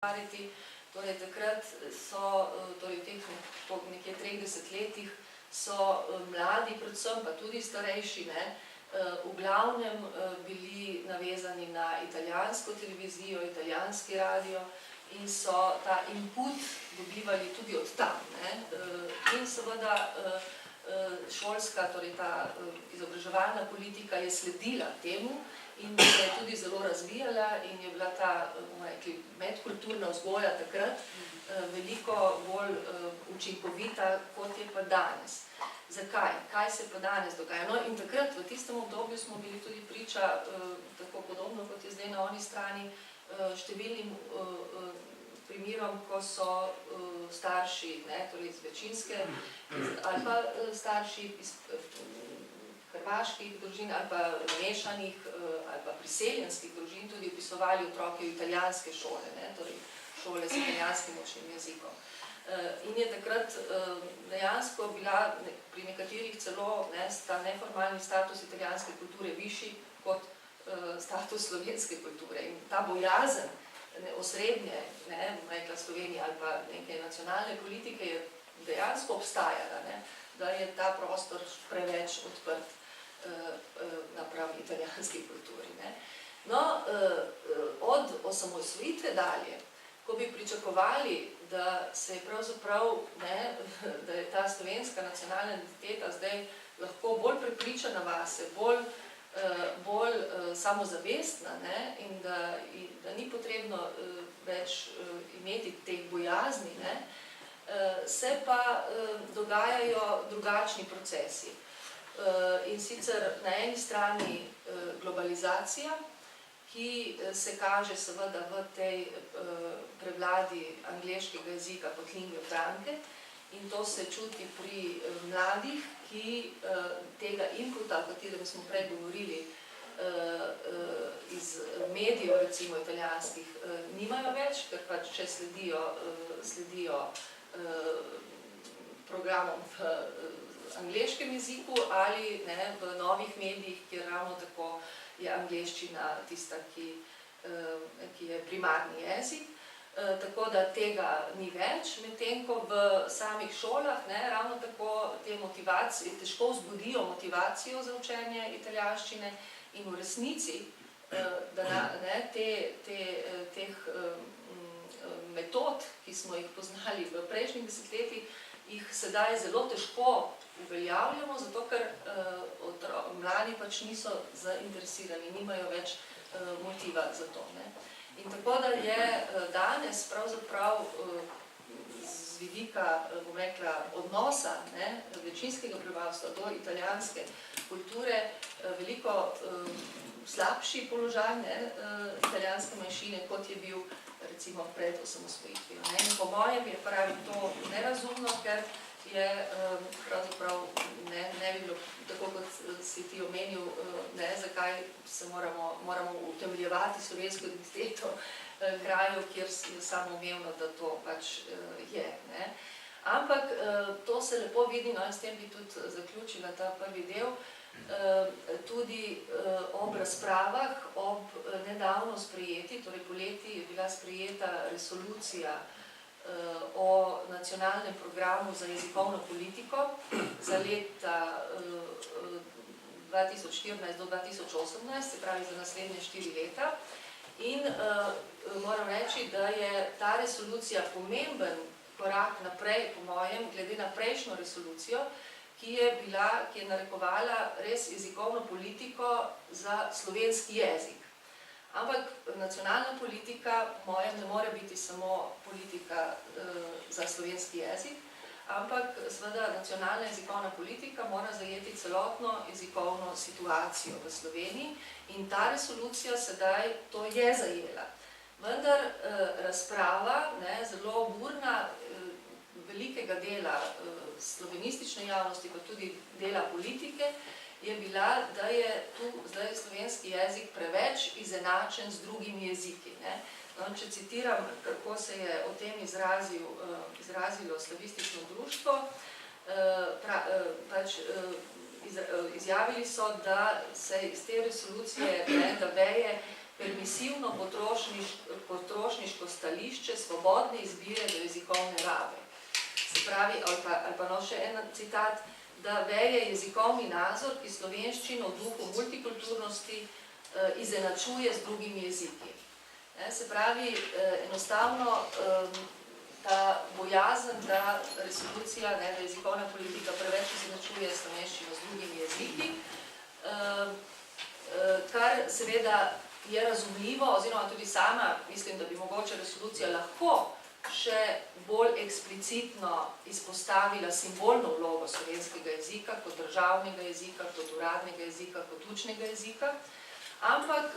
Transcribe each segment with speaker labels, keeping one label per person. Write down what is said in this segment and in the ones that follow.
Speaker 1: ustvariti. Torej, takrat so, torej v teh nekje 30 letih, so mladi, predvsem pa tudi starejši, v glavnem bili navezani na italijansko televizijo, italijanski radio in so ta input dobivali tudi od tam. In seveda šolska, torej ta izobraževalna politika je sledila temu in se je tudi zelo razvijala in je bila ta medkulturna vzgoja takrat veliko bolj učinkovita, kot je pa danes. Zakaj? Kaj se pa danes dogaja? No, in takrat, v tistem obdobju smo bili tudi priča, tako podobno, kot je zdaj na oni strani, številnim primerom, ko so starši, torej iz večinske, ali pa starši iz hrvaških družin, ali pa mešanih, ali pa priseljenskih družin, tudi vpisovali otroke v italijanske šole, torej šole s italijanskim učnim jezikom. In je takrat dejansko bila pri nekaterih celo ta neformalni status italijanske kulture višji kot status slovenske kulture. In ta bojazen osrednje, rekla Slovenija ali pa neke nacionalne politike je dejansko obstajala, da je ta prostor preveč odprt napram italijanski kulturi. No, od osamosvojitve dalje, ko bi pričakovali, da se je pravzaprav, da je ta slovenska nacionalna identiteta zdaj lahko bolj prepričana vase, bolj samozavestna in da ni potrebno več imeti teh bojazni, se pa dogajajo drugačni procesi. In sicer na eni strani globalizacija, ki se kaže seveda v tej prevladi angleškega jezika kot lingve franke in to se čuti pri mladih, ki tega inputa, o katerem smo prej govorili, iz medijev, recimo italijanskih, nimajo več, ker pač če sledijo programom v angleškem jeziku ali v novih medijih, kjer ravno tako je angleščina tista, ki je primarni jezik, tako da tega ni več, medtem ko v samih šolah ravno tako te motivacije, težko vzbudijo motivacijo za učenje italijanščine in v resnici, da teh metod, ki smo jih poznali v prejšnjih desetletjih, jih sedaj zelo težko uveljavljamo, zato ker mladi pač niso zainteresirani, nimajo več motiva za to. In tako da je danes pravzaprav z vidika, bom rekla, odnosa večinskega prebivalstva do italijanske kulture veliko slabši položaj italijanske manjšine, kot je bil recimo pred osamosvojitvijo. In po mojem je pravi to nerazumno, ker je pravzaprav ne bi bilo, tako kot si ti omenil, zakaj se moramo utemeljevati slovensko identiteto krajev, kjer je samoumevno, da to pač je. Ampak to se lepo vidi, in s tem bi tudi zaključila ta prvi del, tudi ob razpravah, ob nedavno sprejeti, torej poleti je bila sprejeta resolucija o nacionalnem programu za jezikovno politiko za leta 2014 do 2018, se pravi za naslednje 4 leta. In moram reči, da je ta resolucija pomemben korak naprej, po mojem, glede na prejšnjo resolucijo, ki je narekovala res jezikovno politiko za slovenski jezik. Ampak nacionalna politika, po mojem, ne more biti samo politika za slovenski jezik, ampak seveda nacionalna jezikovna politika mora zajeti celotno jezikovno situacijo v Sloveniji in ta resolucija sedaj to je zajela. Vendar razprava, zelo burna, velikega dela slovenistične javnosti, pa tudi dela politike, je bila, da je tu zdaj slovenski jezik preveč izenačen z drugimi jeziki. Če citiram, kako se je o tem izrazilo slavistično društvo, izjavili so, da se iz te resolucije da veje permisivno potrošniško stališče svobodne izbire do jezikovne rabe. Se pravi, ali pa no še en citat, da veje jezikovni nazor, ki slovenščino v duhu multikulturnosti izenačuje z drugimi jeziki. Se pravi, enostavno ta bojazen, da resolucija, da jezikovna politika preveč izenačuje slovenščino z drugimi jeziki, kar seveda je razumljivo, oziroma tudi sama mislim, da bi mogoče resolucija lahko še bolj eksplicitno izpostavila simbolno vlogo slovenskega jezika kot državnega jezika, kot uradnega jezika, kot učnega jezika, ampak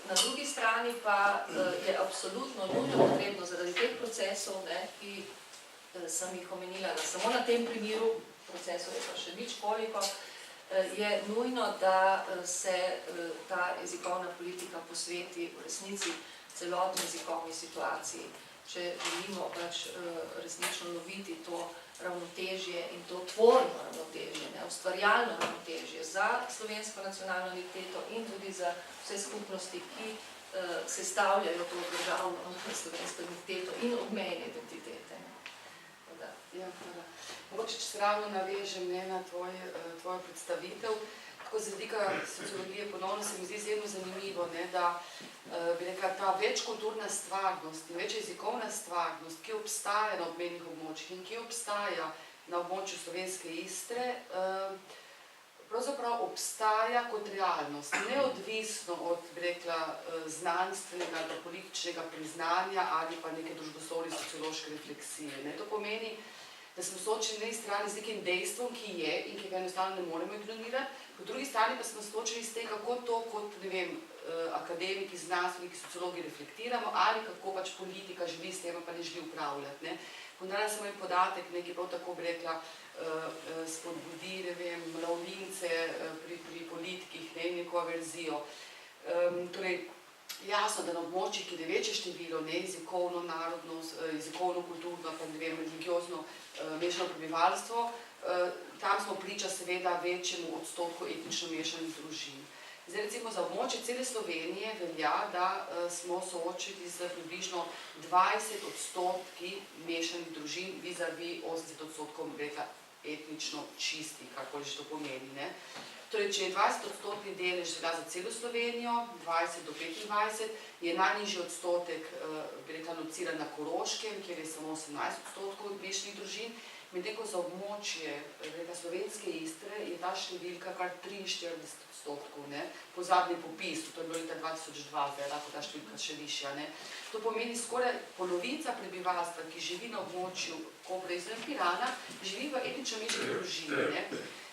Speaker 1: na drugi strani pa je absolutno nujno potrebno zaradi teh procesov, ki sem jih omenila, da samo na tem primeru, procesov je pa še nič koliko, je nujno, da se ta jezikovna politika posveti v resnici celotni jezikovni situaciji, če želimo pač resnično loviti to ravnotežje in to tvorno ravnotežje, ustvarjalno ravnotežje za slovensko nacionalno identiteto in tudi za vse skupnosti, ki sestavljajo to državno slovensko identiteto in obmejne identitete.
Speaker 2: Ja, hvala. Mogoče, če se ravno navežem na tvojo predstavitev, tako z vidika sociologije ponovno se mi zdi izjemno zanimivo, da bi rekla ta večkulturna stvarnost in večjezikovna stvarnost, ki obstaja na obmejnih območjih in ki obstaja na območju slovenske Istre, pravzaprav obstaja kot realnost, neodvisno od, bi rekla, znanstvenega ali političnega priznanja ali pa neke družboslovne sociološke refleksije. To pomeni, da smo soočeni na eni strani z nekim dejstvom, ki je in ki ga enostavno ne moremo ignorirati, po drugi strani pa smo soočeni s tem, kako to kot, ne vem, akademiki, znanstveniki, sociologi reflektiramo ali kako pač politika želi s tem, pa ne želi upravljati. Ponavljam samo en podatek, nekaj prav tako bi rekla, spodbudi, ne vem, mravljince pri politikih, neko verzijo. Torej, jasno, da na območjih, ki je večje število, jezikovno, narodno, jezikovno, kulturno, pa ne vem, religiozno mešano prebivalstvo, tam smo priča seveda večjemu odstotku etnično mešanih družin. Zdaj recimo za območje cele Slovenije velja, da smo soočili z približno 20% mešanih družin vis-a-vis 80% rekla etnično čistih, karkoli že to pomeni. Torej, če je 20% delež za celo Slovenijo, 20 do 25, je najnižji odstotek, bi rekla, lociran na Koroškem, kjer je samo 18% mešanih družin, medtem ko za območje slovenske Istre je ta številka kar 43%, po zadnjem popisu, to je bilo leta 2002, zdaj lahko ta številka še višja. To pomeni skoraj polovica prebivalstva, ki živi na območju Kopra izven Pirana, živi v etnično mešanih družin.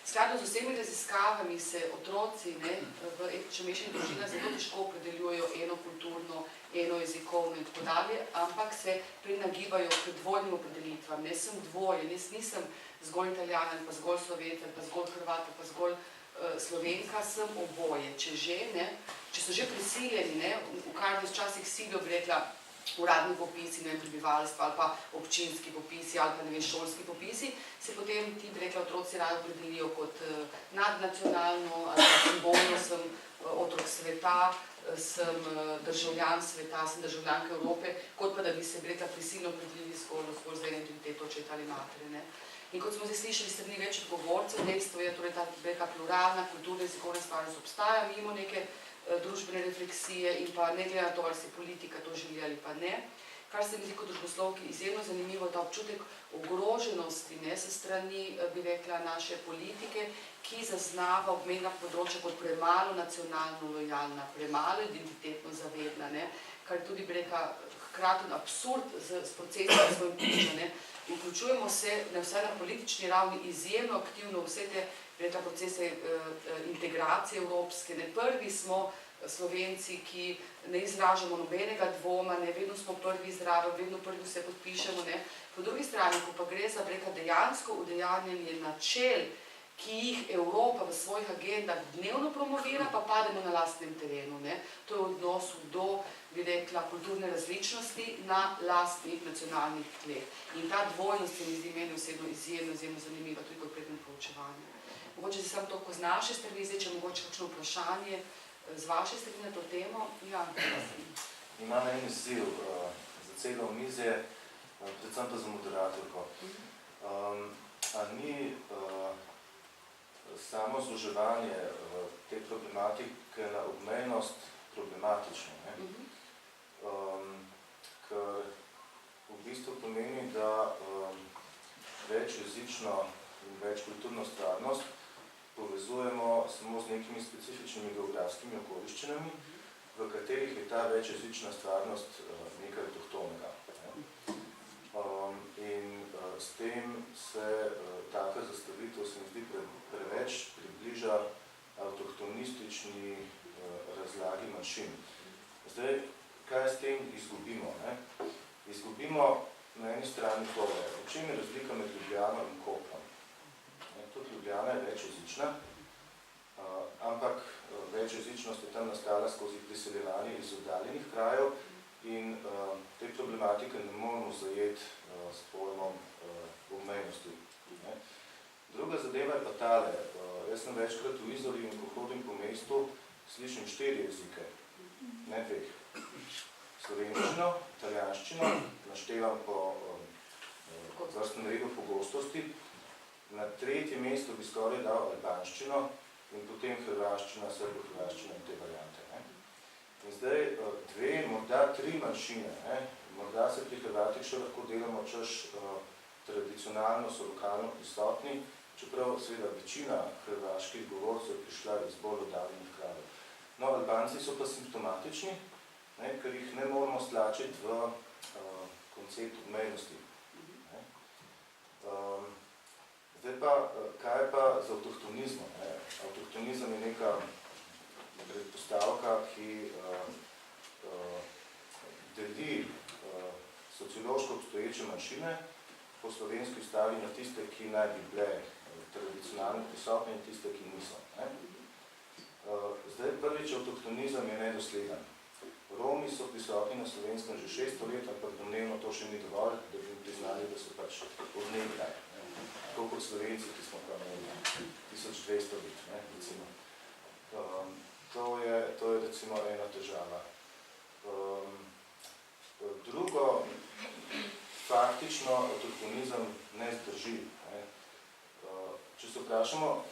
Speaker 2: Skladno z vsemi raziskavami se otroci v etnično mešanih družinah zelo težko opredeljujejo eno kulturno, eno jezikovno in tako dalje, ampak se prenagibajo k dvojnim opredelitvam. Sem dvojen, jaz nisem zgolj Italijan, ali pa zgolj Slovenec, ali pa zgolj Hrvat, ali pa zgolj Slovenka, sem oboje. Če so že prisiljeni, v kar nas včasih silijo, bi rekla, uradni popisi, prebivalstva ali pa občinski popisi ali pa šolski popisi, se potem ti, bi rekla, otroci radi opredelijo kot nadnacionalno ali pa simbolno sem otrok sveta, sem državljan sveta, sem državljanka Evrope, kot pa da bi se, bi rekla, prisilno opredelili zgolj za identiteto očeta ali matere. In kot smo zdaj slišali strani več odgovorcev, dejstvo je, torej ta, bi rekla, pluralna kulturna jezikovna stvarnost obstaja mimo neke družbene refleksije in pa ne glede na to, ali se politika to želi ali pa ne. Kar se mi zdi kot družboslovki izjemno zanimivo, ta občutek ogroženosti se strani, bi rekla, naše politike, ki zaznava obmejna področja kot premalo nacionalno lojalna, premalo identitetno zavedna, kar tudi, bi rekla, hkraten absurd s procesom svojim priča. Vključujemo se vsaj na politični ravni izjemno aktivno vse te procese integracije evropske. Prvi smo Slovenci, ki ne izražamo nobenega dvoma, vedno smo prvi zraven, vedno prvi vse podpišemo. Po drugi strani, ko pa gre za dejansko udejanjanje načel, ki jih Evropa v svojih agendah dnevno promovira, pa pademo na lastnem terenu. To je v odnosu do, bi rekla, kulturne različnosti na lastnih nacionalnih tleh. In ta dvojnost se mi zdi meni osebno izjemno zanimiva, tudi kot predmet proučevanja. Mogoče se samo toliko z naše strani, zdaj, če mogoče kakšno vprašanje Z vaše strani na to temo? Ja,
Speaker 3: imam en izziv za celo omizje, predvsem pa za moderatorko. A ni samo združevanje te problematike na obmejnost problematično, ne? Ker v bistvu pomeni, da večjezično in večkulturno stvarnost povezujemo samo z nekimi specifičnimi geografskimi okoliščinami, v katerih je ta večjezična stvarnost nekaj avtohtonega. In s tem se taka zastavitev se mi zdi preveč približa avtohtonistični razlagi manjšin. Zdaj, kaj s tem izgubimo? Ne? Izgubimo na eni strani tole, v čem je razlika med Ljubljano in Koprom. Tudi Ljubljana je večjezična, ampak večjezičnost je tam nastala skozi priseljevanje iz oddaljenih krajev in te problematike ne moramo zajeti s pojmom obmejnosti. Druga zadeva je pa tale. Jaz sem večkrat v Izoli in ko hodim po mestu, slišim 4 jezike, ne 2. Slovenščino, italijanščino, naštevam po vrstnem redu pogostosti, na 3. mestu bi skoraj dal albanščino in potem hrvaščina, srbo-hrvaščina in te variante. In zdaj 2, morda 3 manjšine, morda se pri Hrvatih še lahko delamo, češ tradicionalno so lokalno prisotni, čeprav seveda večina hrvaških govorcev je prišla iz bolj oddaljenih krajev. No, Albanci so pa simptomatični, ker jih ne moramo stlačiti v koncept obmejnosti. Zdaj pa, kaj je pa z avtohtonizmom? Avtohtonizem je neka predpostavka, ki deli sociološko obstoječe manjšine po slovenski ustavi na tiste, ki naj bi bile tradicionalno prisotne in tiste, ki niso. Zdaj prvič avtohtonizem je nedosleden. Romi so prisotni na Slovenskem že 600 let, ampak domnevno to še ni dovolj, da bi priznali, da so pač od nekdaj. Tako kot Slovenci, ki smo pa imeli 1200 let, recimo. To je recimo ena težava. Drugo, faktično avtohtonizem ne zdrži. Če se vprašamo,